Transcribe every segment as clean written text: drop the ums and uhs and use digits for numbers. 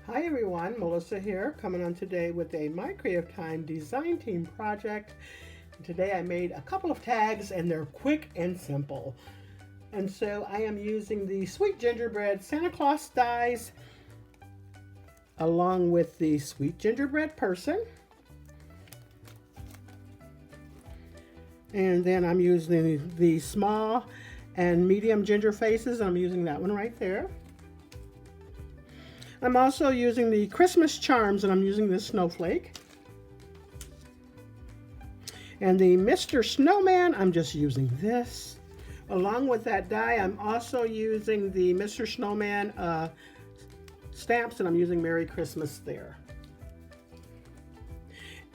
Hi everyone, Melissa here, coming on today with a My Creative Time design team project. Today I made a couple of tags and they're quick and simple. And so I am using the Sweet Gingerbread Santa Claus dies along with the Sweet Gingerbread Person. And then I'm using the small and medium ginger faces. I'm using that one right there. I'm also using the Christmas charms, and I'm using this snowflake. And the Mr. Snowman, I'm just using this. Along with that die, I'm also using the Mr. Snowman stamps, and I'm using Merry Christmas there.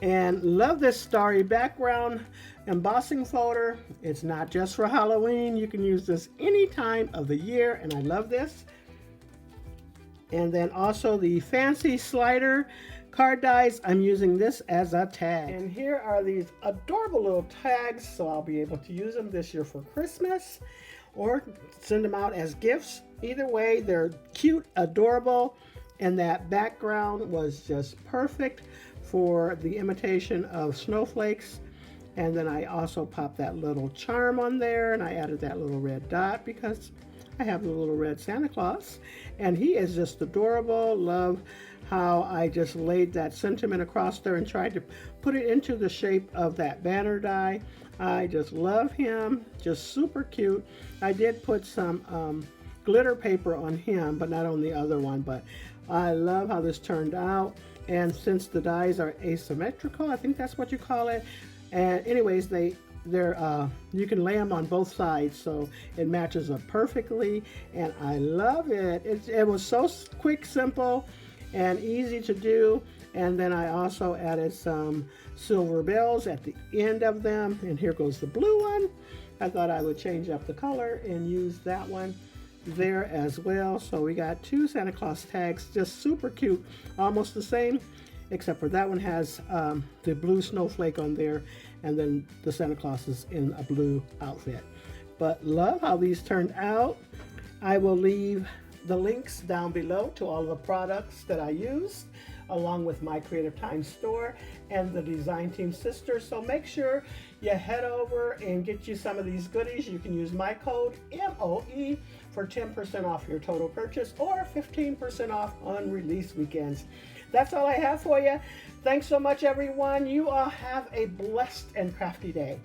And love this starry background embossing folder. It's not just for Halloween. You can use this any time of the year, and I love this. And then also the fancy slider card dies, I'm using this as a tag. And here are these adorable little tags, so I'll be able to use them this year for Christmas or send them out as gifts. Either way, they're cute, adorable, and that background was just perfect for the imitation of snowflakes. And then I also popped that little charm on there, and I added that little red dot because I have the little red Santa Claus, and he is just adorable. Love how I just laid that sentiment across there and tried to put it into the shape of that banner die. I just love him, just super cute. I did put some glitter paper on him, but not on the other one, but I love how this turned out. And since the dies are asymmetrical, I think that's what you call it. And anyways, you can lay them on both sides, so it matches up perfectly, and I love it. It was so quick, simple, and easy to do. And then I also added some silver bells at the end of them, and here goes the blue one. I thought I would change up the color and use that one there as well. So we got two Santa Claus tags, just super cute, almost the same, except for that one has the blue snowflake on there, and then the Santa Claus is in a blue outfit. But love how these turned out. I will leave the links down below to all the products that I used, along with my Creative Time store and the Design Team Sisters. So make sure you head over and get you some of these goodies. You can use my code MOE for 10% off your total purchase or 15% off on release weekends. That's all I have for you. Thanks so much, everyone. You all have a blessed and crafty day.